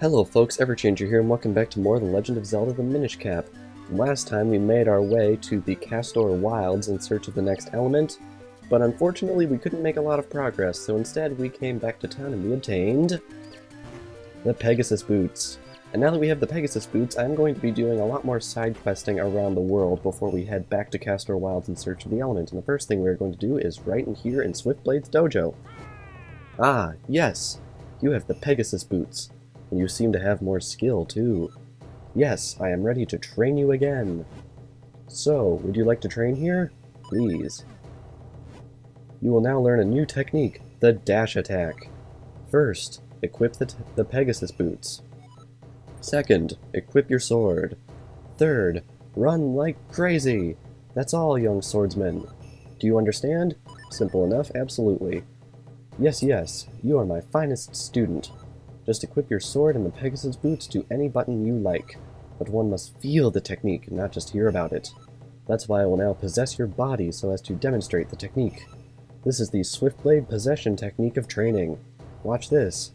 Hello folks, Everchanger here, and welcome back to more of the Legend of Zelda: The Minish Cap. Last time we made our way to the Castor Wilds in search of the next element, but unfortunately we couldn't make a lot of progress, so instead we came back to town and we obtained the Pegasus Boots. And now that we have the Pegasus Boots, I'm going to be doing a lot more side questing around the world before we head back to Castor Wilds in search of the element, and the first thing we're going to do is right in here in Swiftblade's dojo. Ah, yes! You have the Pegasus Boots. And you seem to have more skill, too. Yes, I am ready to train you again. So, would you like to train here? Please. You will now learn a new technique, the dash attack. First, equip the Pegasus Boots. Second, equip your sword. Third, run like crazy. That's all, young swordsman. Do you understand? Simple enough, absolutely. Yes, you are my finest student. Just equip your sword and the Pegasus Boots to any button you like, but one must feel the technique, not just hear about it. That's why I will now possess your body so as to demonstrate the technique. This is the Swiftblade Possession technique of training. Watch this.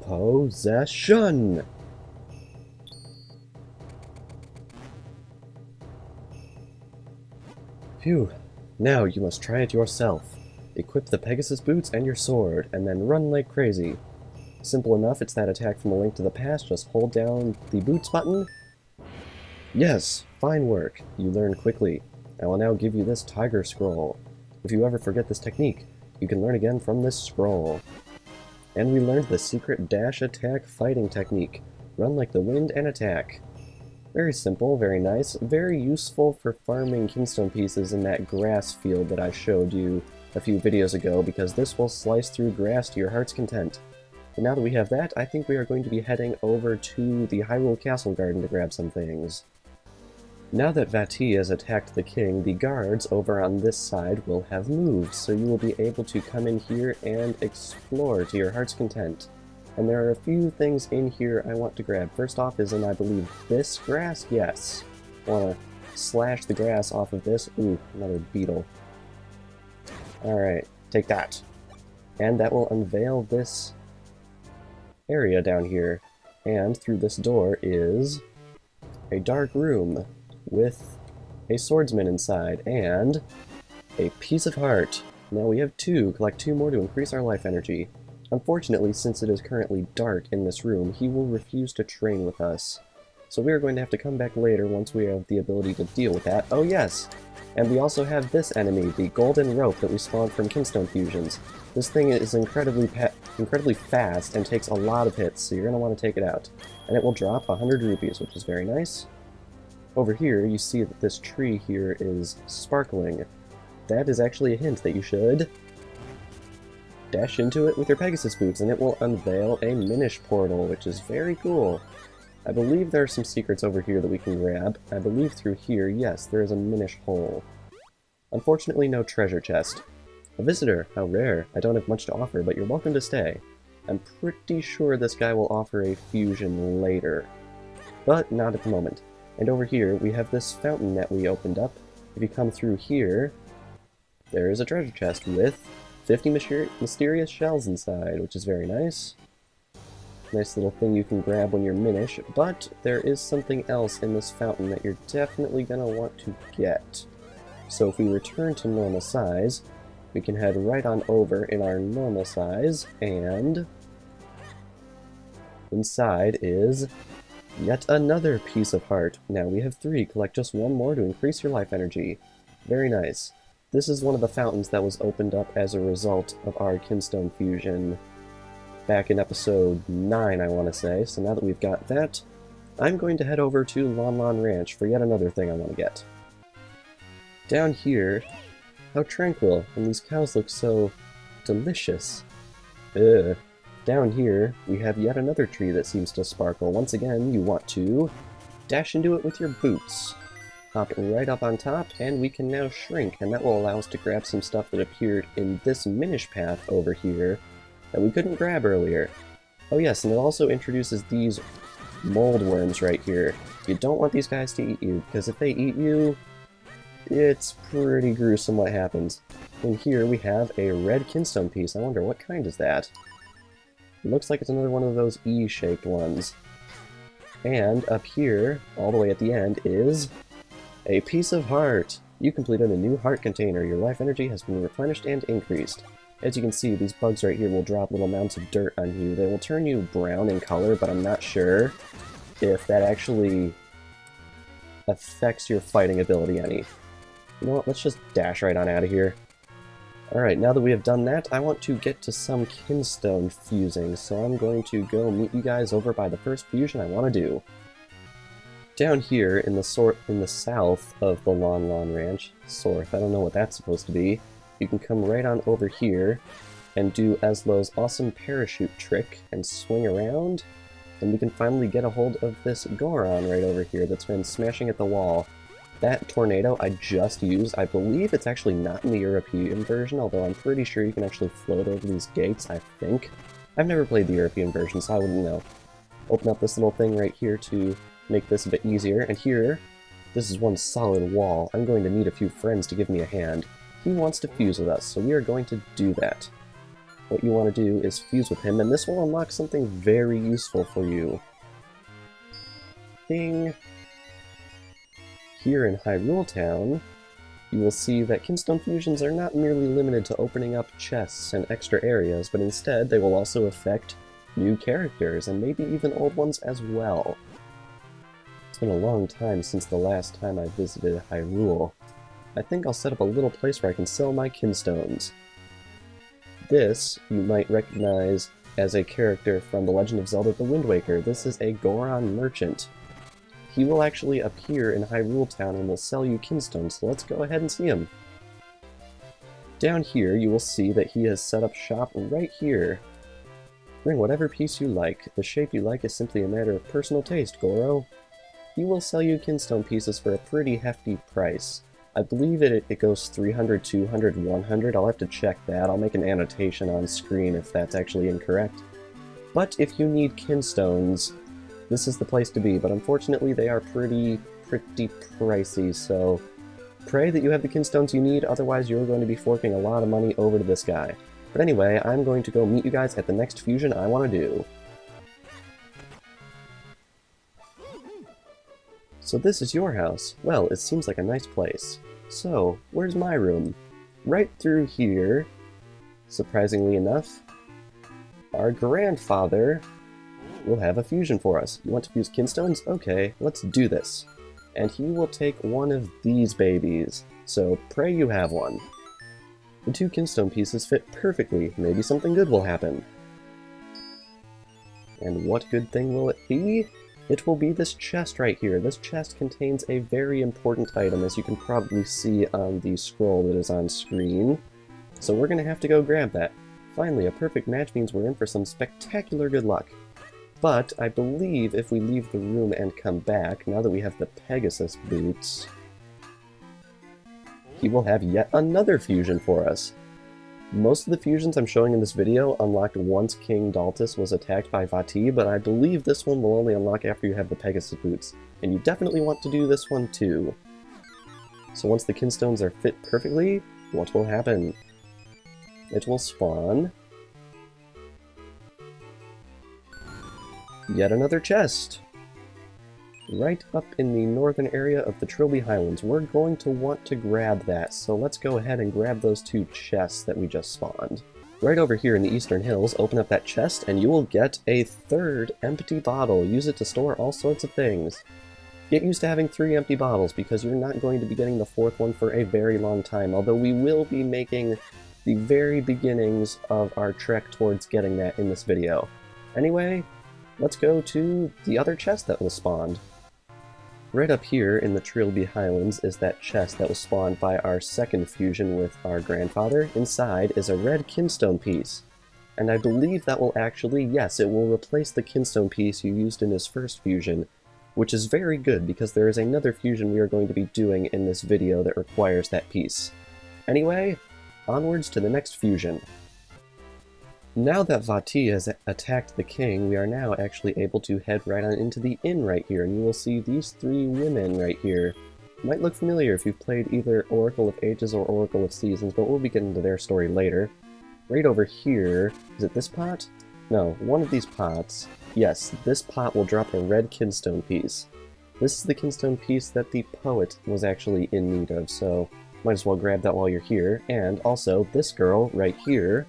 Possession! Phew. Now you must try it yourself. Equip the Pegasus Boots and your sword, and then run like crazy. Simple enough, it's that attack from A Link to the Past, just hold down the Boots button. Yes, fine work. You learn quickly. I will now give you this Tiger Scroll. If you ever forget this technique, you can learn again from this scroll. And we learned the secret dash attack fighting technique. Run like the wind and attack. Very simple, very nice, very useful for farming Kinstone pieces in that grass field that I showed you a few videos ago, because this will slice through grass to your heart's content. But now that we have that, I think we are going to be heading over to the Hyrule Castle Garden to grab some things. Now that Vati has attacked the king, the guards over on this side will have moved, so you will be able to come in here and explore to your heart's content. And there are a few things in here I want to grab. First off is in, I believe, this grass? Yes. Want to slash the grass off of this. Ooh, another beetle. Alright, take that. And that will unveil this area down here, and through this door is a dark room with a swordsman inside and a piece of heart. Now we have two. Collect two more to increase our life energy. Unfortunately, since it is currently dark in this room, he will refuse to train with us. So we are going to have to come back later once we have the ability to deal with that. Oh yes! And we also have this enemy, the golden rope that we spawned from Kinstone fusions. This thing is incredibly fast and takes a lot of hits, so you're going to want to take it out. And it will drop 100 rupees, which is very nice. Over here, you see that this tree here is sparkling. That is actually a hint that you should dash into it with your Pegasus Boots, and it will unveil a Minish portal, which is very cool. I believe there are some secrets over here that we can grab. I believe through here, yes, there is a Minish hole. Unfortunately, no treasure chest. A visitor, how rare. I don't have much to offer, but you're welcome to stay. I'm pretty sure this guy will offer a fusion later, but not at the moment. And over here, we have this fountain that we opened up. If you come through here, there is a treasure chest with 50 mysterious shells inside, which is very nice. Nice little thing you can grab when you're Minish, but there is something else in this fountain that you're definitely going to want to get. So if we return to normal size, we can head right on over in our normal size, and inside is yet another piece of heart. Now we have 3. Collect just one more to increase your life energy. Very nice. This is one of the fountains that was opened up as a result of our Kinstone fusion back in episode 9, I want to say. So now that we've got that, I'm going to head over to Lon Lon Ranch for yet another thing I want to get. Down here, how tranquil, and these cows look so delicious. Ugh. Down here, we have yet another tree that seems to sparkle. Once again, you want to dash into it with your boots. Hop right up on top, and we can now shrink, and that will allow us to grab some stuff that appeared in this Minish path over here that we couldn't grab earlier. Oh yes, and it also introduces these mold worms right here. You don't want these guys to eat you, because if they eat you, it's pretty gruesome what happens. And here we have a red Kinstone piece. I wonder what kind is that? Looks like it's another one of those E-shaped ones. And up here, all the way at the end, is a piece of heart. You completed a new heart container. Your life energy has been replenished and increased. As you can see, these bugs right here will drop little amounts of dirt on you. They will turn you brown in color, but I'm not sure if that actually affects your fighting ability any. You know what, let's just dash right on out of here. Alright, now that we have done that, I want to get to some Kinstone fusing, so I'm going to go meet you guys over by the first fusion I want to do. Down here in the south of the Lon Lon Ranch, Sorth, I don't know what that's supposed to be, you can come right on over here and do Eslo's awesome parachute trick and swing around, and we can finally get a hold of this Goron right over here that's been smashing at the wall. That tornado I just used, I believe it's actually not in the European version, although I'm pretty sure you can actually float over these gates, I think. I've never played the European version, so I wouldn't know. Open up this little thing right here to make this a bit easier, and here, this is one solid wall. I'm going to need a few friends to give me a hand. He wants to fuse with us, so we are going to do that. What you want to do is fuse with him, and this will unlock something very useful for you. Ding! Here in Hyrule Town, you will see that Kinstone fusions are not merely limited to opening up chests and extra areas, but instead they will also affect new characters, and maybe even old ones as well. It's been a long time since the last time I visited Hyrule. I think I'll set up a little place where I can sell my Kinstones. This you might recognize as a character from The Legend of Zelda The Wind Waker. This is a Goron merchant. He will actually appear in Hyrule Town and will sell you Kinstones, so let's go ahead and see him. Down here, you will see that he has set up shop right here. Bring whatever piece you like. The shape you like is simply a matter of personal taste, Goro. He will sell you Kinstone pieces for a pretty hefty price. I believe it goes 300, 200, 100. I'll have to check that. I'll make an annotation on screen if that's actually incorrect. But if you need Kinstones, this is the place to be, but unfortunately they are pretty pricey, so pray that you have the Kinstones you need, otherwise you're going to be forking a lot of money over to this guy. But anyway, I'm going to go meet you guys at the next fusion I want to do. So this is your house. Well, it seems like a nice place. So, where's my room? Right through here, surprisingly enough, our grandfather will have a fusion for us. You want to fuse Kinstones? Okay, let's do this. And he will take one of these babies, so pray you have one. The two Kinstone pieces fit perfectly. Maybe something good will happen. And what good thing will it be? It will be this chest right here. This chest contains a very important item, as you can probably see on the scroll that is on screen. So we're going to have to go grab that. Finally, a perfect match means we're in for some spectacular good luck. But I believe if we leave the room and come back, now that we have the Pegasus Boots, he will have yet another fusion for us. Most of the fusions I'm showing in this video unlocked once King Daltus was attacked by Vati, but I believe this one will only unlock after you have the Pegasus Boots, and you definitely want to do this one too. So once the Kinstones are fit perfectly, what will happen? It will spawn yet another chest! Right up in the northern area of the Trilby Highlands. We're going to want to grab that, so let's go ahead and grab those two chests that we just spawned. Right over here in the Eastern Hills, open up that chest and you will get a third empty bottle. Use it to store all sorts of things. Get used to having 3 empty bottles, because you're not going to be getting the 4th one for a very long time, although we will be making the very beginnings of our trek towards getting that in this video. Anyway, let's go to the other chest that was spawned. Right up here in the Trilby Highlands is that chest that was spawned by our second fusion with our grandfather. Inside is a red Kinstone piece. And I believe that will actually, yes, it will replace the Kinstone piece you used in his first fusion, which is very good because there is another fusion we are going to be doing in this video that requires that piece. Anyway, onwards to the next fusion. Now that Vati has attacked the king, we are now actually able to head right on into the inn right here, and you will see these 3 women right here. Might look familiar if you've played either Oracle of Ages or Oracle of Seasons, but we'll be getting to their story later. Right over here, is it this pot? No, one of these pots. Yes, this pot will drop a red Kinstone piece. This is the Kinstone piece that the poet was actually in need of, so might as well grab that while you're here. And also, this girl right here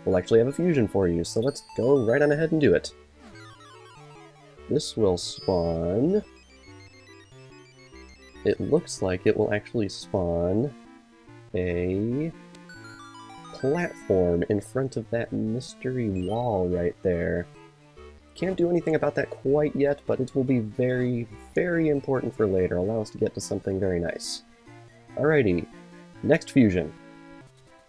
will actually have a fusion for you, so let's go right on ahead and do it. This will spawn... It looks like it will actually spawn a platform in front of that mystery wall right there. Can't do anything about that quite yet, but it will be very, very important for later. Allow us to get to something very nice. Alrighty, next fusion.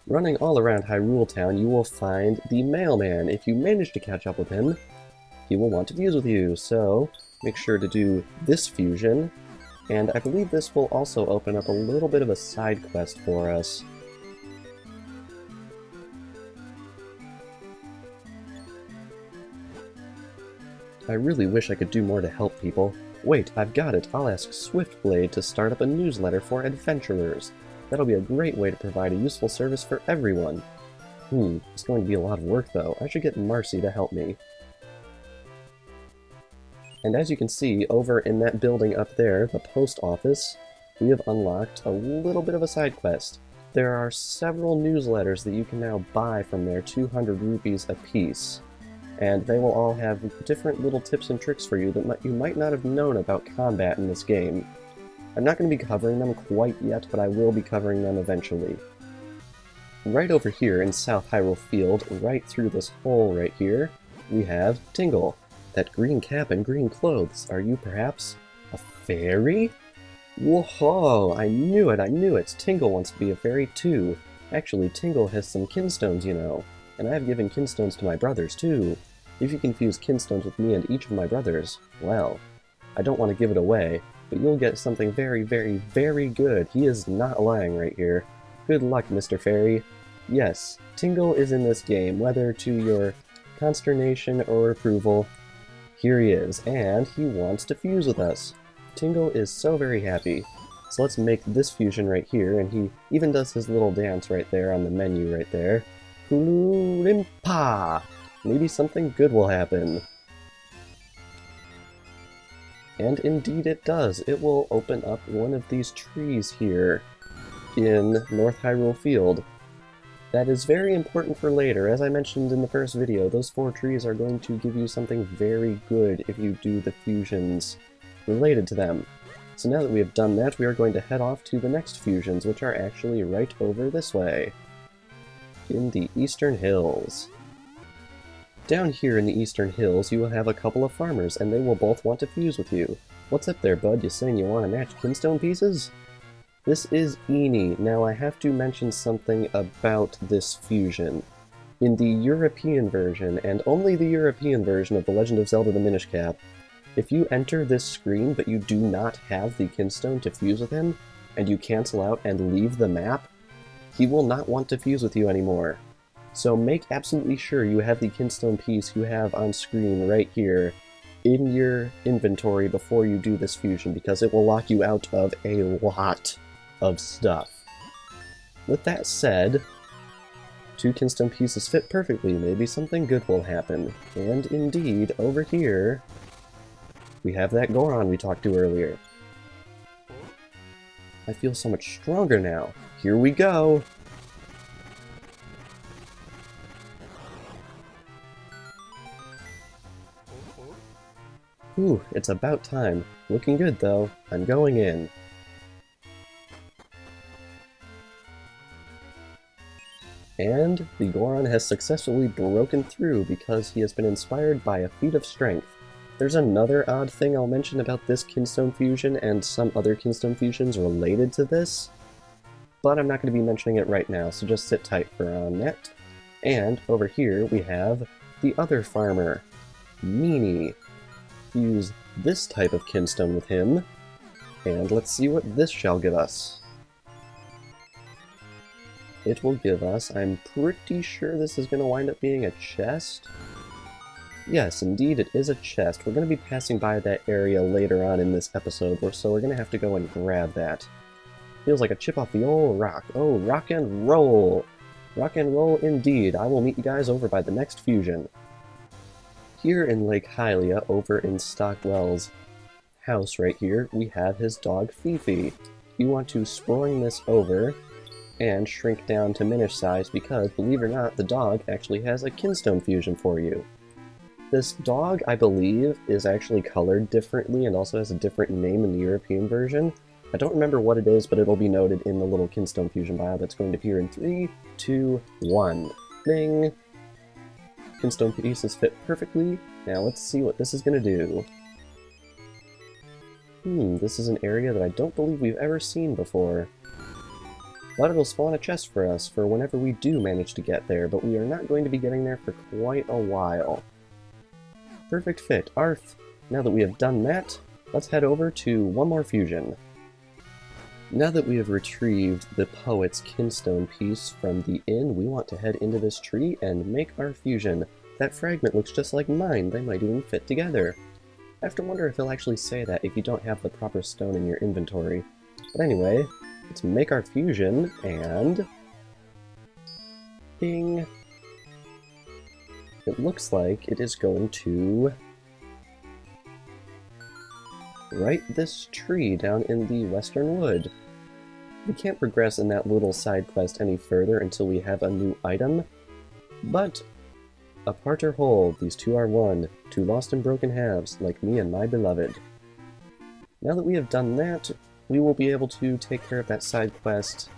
Running all around Hyrule Town, you will find the mailman. If you manage to catch up with him, he will want to fuse with you, so make sure to do this fusion. And I believe this will also open up a little bit of a side quest for us. I really wish I could do more to help people. Wait, I've got it. I'll ask Swiftblade to start up a newsletter for adventurers. That'll be a great way to provide a useful service for everyone. It's going to be a lot of work though. I should get Marcy to help me. And as you can see, over in that building up there, the post office, we have unlocked a little bit of a side quest. There are several newsletters that you can now buy from there, 200 rupees a piece. And they will all have different little tips and tricks for you that you might not have known about combat in this game. I'm not going to be covering them quite yet, but I will be covering them eventually. Right over here in South Hyrule Field, right through this hole right here, we have Tingle. That green cap and green clothes. Are you perhaps a fairy? Whoa, I knew it, Tingle wants to be a fairy too. Actually, Tingle has some Kinstones, you know, and I have given Kinstones to my brothers too. If you can fuse Kinstones with me and each of my brothers, well, I don't want to give it away, but you'll get something very, very, very good. He is not lying right here. Good luck, Mr. Fairy. Yes, Tingle is in this game, whether to your consternation or approval. Here he is, and he wants to fuse with us. Tingle is so very happy. So let's make this fusion right here, and he even does his little dance right there on the menu right there. Hulu Rimpa! Maybe something good will happen. And indeed it does. It will open up one of these trees here in North Hyrule Field. That is very important for later. As I mentioned in the first video, those 4 trees are going to give you something very good if you do the fusions related to them. So now that we have done that, we are going to head off to the next fusions, which are actually right over this way, in the Eastern Hills. Down here in the Eastern Hills, you will have a couple of farmers, and they will both want to fuse with you. What's up there, bud? You saying you want to match Kinstone pieces? This is Eenie. Now I have to mention something about this fusion. In the European version, and only the European version of The Legend of Zelda the Minish Cap, if you enter this screen but you do not have the Kinstone to fuse with him, and you cancel out and leave the map, he will not want to fuse with you anymore. So make absolutely sure you have the Kinstone piece you have on screen right here in your inventory before you do this fusion, because it will lock you out of a lot of stuff. With that said, 2 Kinstone pieces fit perfectly. Maybe something good will happen. And indeed, over here, we have that Goron we talked to earlier. I feel so much stronger now. Here we go! Ooh, it's about time. Looking good though. I'm going in. And the Goron has successfully broken through because he has been inspired by a feat of strength. There's another odd thing I'll mention about this Kinstone fusion and some other Kinstone fusions related to this, but I'm not going to be mentioning it right now, so just sit tight for on that. And over here we have the other farmer, Meanie. Use this type of Kinstone with him, and let's see what this shall give us. It will give us, I'm pretty sure this is going to wind up being a chest. Yes, indeed it is a chest. We're going to be passing by that area later on in this episode, so we're going to have to go and grab that. Feels like a chip off the old rock. Oh, rock and roll! Rock and roll indeed. I will meet you guys over by the next fusion. Here in Lake Hylia, over in Stockwell's house right here, we have his dog Fifi. You want to spring this over and shrink down to Minish size because, believe it or not, the dog actually has a Kinstone fusion for you. This dog, I believe, is actually colored differently and also has a different name in the European version. I don't remember what it is, but it'll be noted in the little Kinstone fusion bio that's going to appear in 3, 2, 1. Bing! Kinstone pieces fit perfectly. Now let's see what this is going to do. This is an area that I don't believe we've ever seen before. But it'll spawn a chest for us for whenever we do manage to get there, but we are not going to be getting there for quite a while. Perfect fit. Arth, now that we have done that, let's head over to one more fusion. Now that we have retrieved the Poet's Kinstone piece from the inn, we want to head into this tree and make our fusion. That fragment looks just like mine. They might even fit together. I have to wonder if he'll actually say that if you don't have the proper stone in your inventory. But anyway, let's make our fusion, and... Bing! It looks like it is going to... right this tree down in the Western Wood. We can't progress in that little side quest any further until we have a new item, but apart or whole, these two are one, two lost and broken halves, like me and my beloved. Now that we have done that, we will be able to take care of that side quest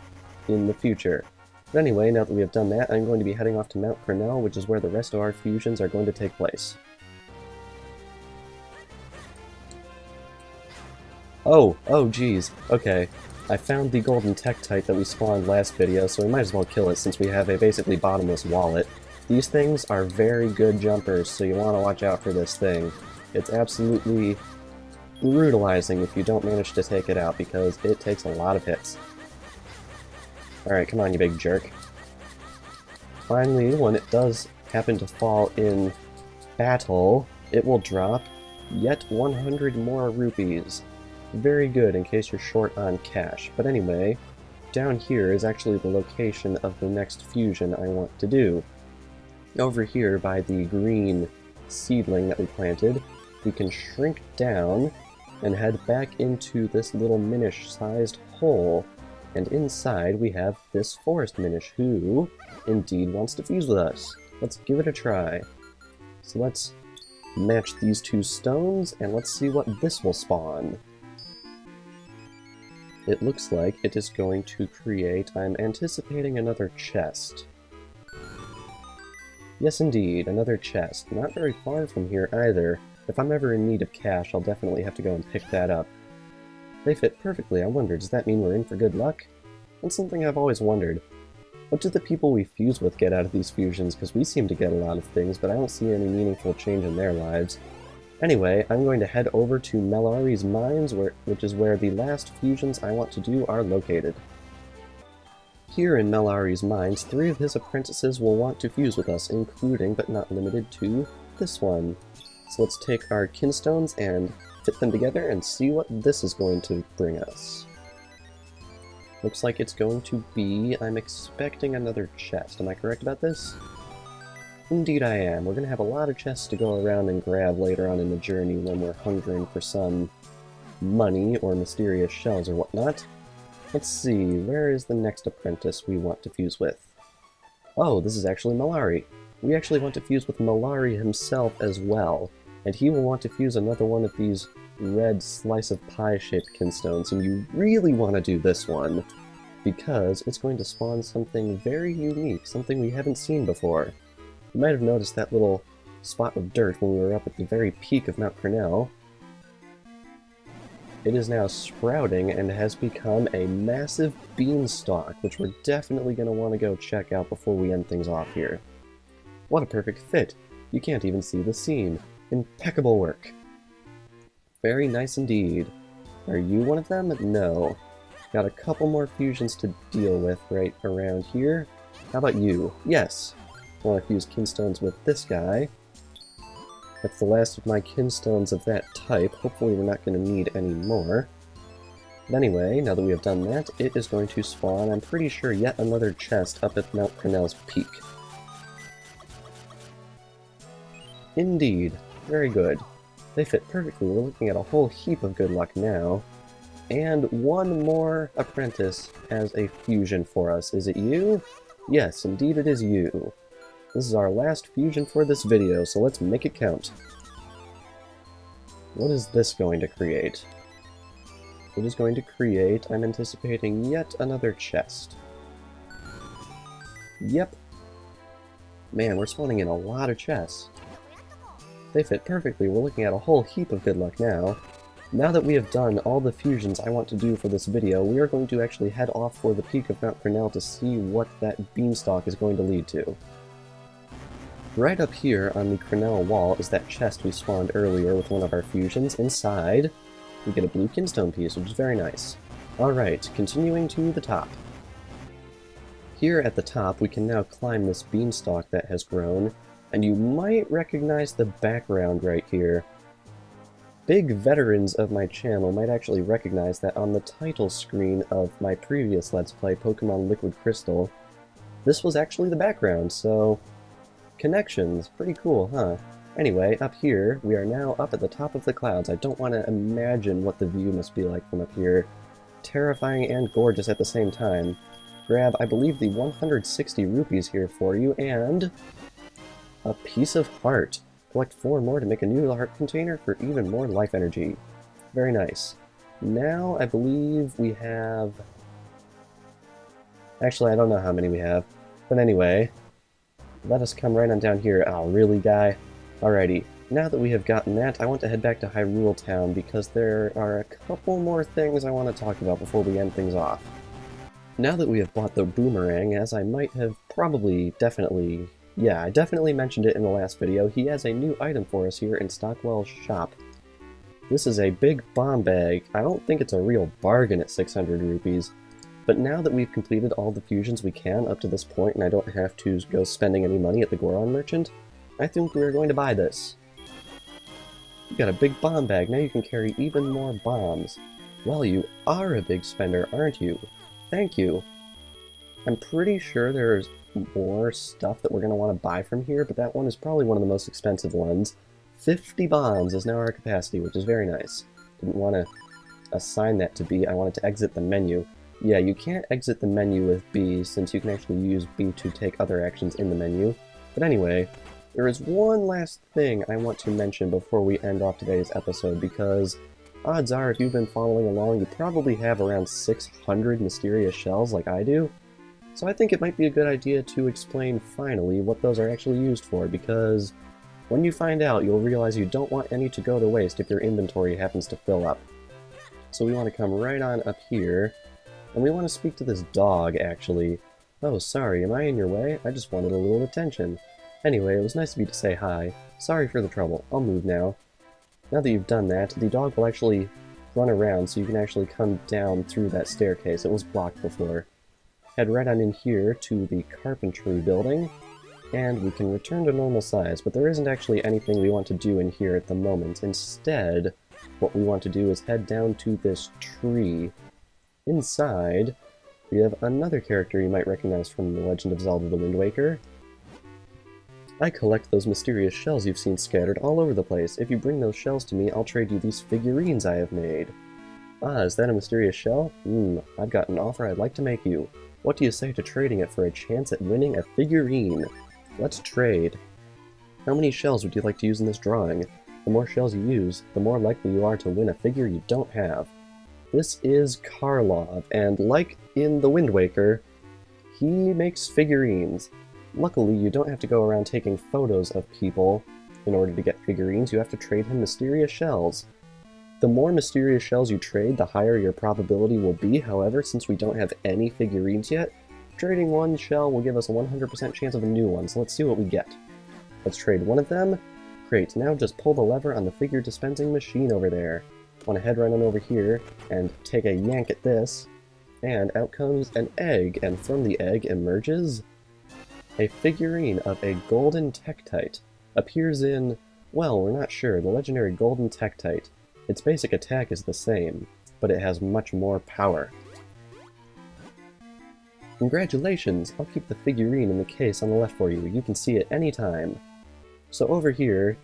in the future. But anyway, now that we have done that, I'm going to be heading off to Mount Crenel, which is where the rest of our fusions are going to take place. Oh geez, okay. I found the golden Tektite that we spawned last video, so we might as well kill it since we have a basically bottomless wallet. These things are very good jumpers, so you want to watch out for this thing. It's absolutely brutalizing if you don't manage to take it out, because it takes a lot of hits. Alright, come on, you big jerk. Finally, when it does happen to fall in battle, it will drop yet 100 more rupees. Very good in case you're short on cash. But anyway, down here is actually the location of the next fusion I want to do. Over here by the green seedling that we planted, we can shrink down and head back into this little Minish-sized hole. And inside we have this forest Minish who indeed wants to fuse with us. Let's give it a try. So let's match these two stones and let's see what this will spawn. It looks like it is going to create, I'm anticipating, another chest. Yes indeed, another chest. Not very far from here either. If I'm ever in need of cash, I'll definitely have to go and pick that up. They fit perfectly. I wonder, does that mean we're in for good luck? That's something I've always wondered. What do the people we fuse with get out of these fusions? Because we seem to get a lot of things, but I don't see any meaningful change in their lives. Anyway, I'm going to head over to Melari's Mines, which is where the last fusions I want to do are located. Here in Melari's Mines, 3 of his apprentices will want to fuse with us, including, but not limited to, this one. So let's take our Kinstones and fit them together and see what this is going to bring us. Looks like it's going to be, I'm expecting another chest. Am I correct about this? Indeed I am. We're going to have a lot of chests to go around and grab later on in the journey when we're hungering for some money or mysterious shells or whatnot. Let's see, where is the next apprentice we want to fuse with? Oh, this is actually Melari. We actually want to fuse with Melari himself as well, and he will want to fuse another one of these red slice of pie-shaped Kinstones, and you really want to do this one, because it's going to spawn something very unique, something we haven't seen before. You might have noticed that little spot of dirt when we were up at the very peak of Mount Crenel. It is now sprouting and has become a massive beanstalk, which we're definitely going to want to go check out before we end things off here. What a perfect fit! You can't even see the seam. Impeccable work. Very nice indeed. Are you one of them? No. Got a couple more fusions to deal with right around here. How about you? Yes. I want to fuse Kinstones with this guy. That's the last of my Kinstones of that type. Hopefully we're not going to need any more. But anyway, now that we have done that, it is going to spawn, I'm pretty sure, yet another chest up at Mount Crenel's peak. Indeed. Very good. They fit perfectly. We're looking at a whole heap of good luck now. And one more apprentice has a fusion for us. Is it you? Yes, indeed it is you. This is our last fusion for this video, so let's make it count. What is this going to create? It is going to create, I'm anticipating, yet another chest. Yep. Man, we're spawning in a lot of chests. They fit perfectly. We're looking at a whole heap of good luck now. Now that we have done all the fusions I want to do for this video, we are going to actually head off for the peak of Mount Crenel to see what that beanstalk is going to lead to. Right up here on the Crenel wall is that chest we spawned earlier with one of our fusions. Inside, we get a blue Kinstone piece, which is very nice. Alright, continuing to the top. Here at the top, we can now climb this beanstalk that has grown, and you might recognize the background right here. Big veterans of my channel might actually recognize that on the title screen of my previous Let's Play, Pokemon Liquid Crystal, this was actually the background, so connections. Pretty cool, huh? Anyway, up here, we are now up at the top of the clouds. I don't want to imagine what the view must be like from up here. Terrifying and gorgeous at the same time. Grab, I believe, the 160 rupees here for you, and a piece of heart. Collect 4 more to make a new heart container for even more life energy. Very nice. Now, I believe we have... Actually, I don't know how many we have. But anyway, let us come right on down here. Oh, really, guy? Alrighty. Now that we have gotten that, I want to head back to Hyrule Town because there are a couple more things I want to talk about before we end things off. Now that we have bought the boomerang, as I might have probably definitely... Yeah, I definitely mentioned it in the last video, he has a new item for us here in Stockwell's shop. This is a big bomb bag. I don't think it's a real bargain at 600 rupees, but now that we've completed all the fusions we can up to this point and I don't have to go spending any money at the Goron Merchant, I think we're going to buy this. You got a big bomb bag, now you can carry even more bombs. Well, you are a big spender, aren't you? Thank you. I'm pretty sure there's more stuff that we're going to want to buy from here, but that one is probably one of the most expensive ones. 50 bombs is now our capacity, which is very nice. Didn't want to assign that to B, I wanted to exit the menu. Yeah, you can't exit the menu with B, since you can actually use B to take other actions in the menu. But anyway, there is one last thing I want to mention before we end off today's episode, because odds are if you've been following along, you probably have around 600 mysterious shells like I do. So I think it might be a good idea to explain finally what those are actually used for, because when you find out, you'll realize you don't want any to go to waste if your inventory happens to fill up. So we want to come right on up here, and we want to speak to this dog, actually. Oh, sorry, am I in your way? I just wanted a little attention. Anyway, it was nice of you to say hi. Sorry for the trouble. I'll move now. Now that you've done that, the dog will actually run around so you can actually come down through that staircase. It was blocked before. Head right on in here to the carpentry building, and we can return to normal size, but there isn't actually anything we want to do in here at the moment. Instead, what we want to do is head down to this tree. Inside, we have another character you might recognize from The Legend of Zelda: The Wind Waker. I collect those mysterious shells you've seen scattered all over the place. If you bring those shells to me, I'll trade you these figurines I have made. Ah, is that a mysterious shell? I've got an offer I'd like to make you. What do you say to trading it for a chance at winning a figurine? Let's trade. How many shells would you like to use in this drawing? The more shells you use, the more likely you are to win a figure you don't have. This is Karlov, and like in The Wind Waker, he makes figurines. Luckily, you don't have to go around taking photos of people in order to get figurines. You have to trade him mysterious shells. The more mysterious shells you trade, the higher your probability will be. However, since we don't have any figurines yet, trading one shell will give us a 100% chance of a new one, so let's see what we get. Let's trade one of them. Great, now just pull the lever on the figure dispensing machine over there. Want to head right on over here and take a yank at this, and out comes an egg, and from the egg emerges a figurine of a golden Tektite. Appears in, well, we're not sure, the legendary golden Tektite. Its basic attack is the same, but it has much more power. Congratulations! I'll keep the figurine in the case on the left for you. You can see it anytime. So over here,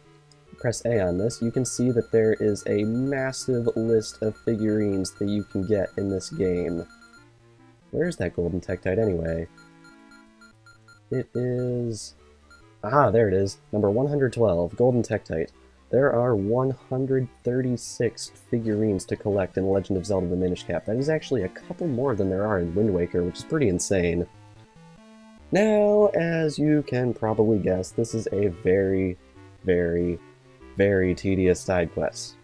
press A on this, you can see that there is a massive list of figurines that you can get in this game. Where's that golden Tektite anyway? It is... Ah, there it is. Number 112, golden Tektite. There are 136 figurines to collect in Legend of Zelda: The Minish Cap. That is actually a couple more than there are in Wind Waker, which is pretty insane. Now, as you can probably guess, this is a very, very, very tedious side quest.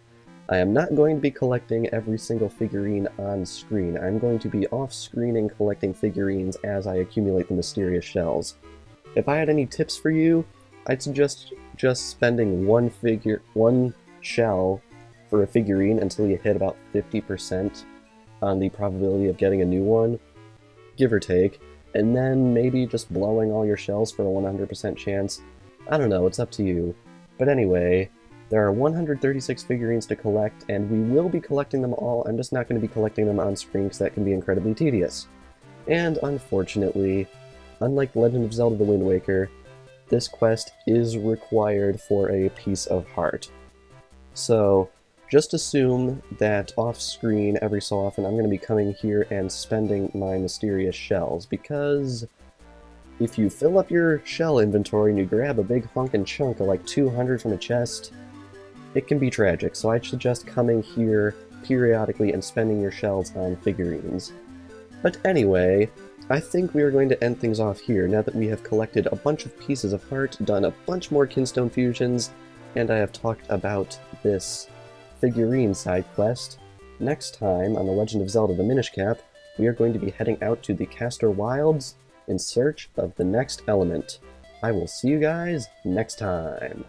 I am not going to be collecting every single figurine on screen. I'm going to be off-screening collecting figurines as I accumulate the mysterious shells. If I had any tips for you, I'd suggest just spending one shell for a figurine until you hit about 50% on the probability of getting a new one, give or take, and then maybe just blowing all your shells for a 100% chance. I don't know, it's up to you. But anyway, there are 136 figurines to collect, and we will be collecting them all. I'm just not going to be collecting them on screen because that can be incredibly tedious. And unfortunately, unlike Legend of Zelda: The Wind Waker, this quest is required for a piece of heart. So, just assume that off-screen every so often I'm going to be coming here and spending my mysterious shells, because if you fill up your shell inventory and you grab a big honkin' chunk of like 200 from a chest, it can be tragic, so I'd suggest coming here periodically and spending your shells on figurines. But anyway, I think we are going to end things off here now that we have collected a bunch of pieces of heart, done a bunch more Kinstone fusions, and I have talked about this figurine side quest. Next time on The Legend of Zelda: The Minish Cap, we are going to be heading out to the Castor Wilds in search of the next element. I will see you guys next time.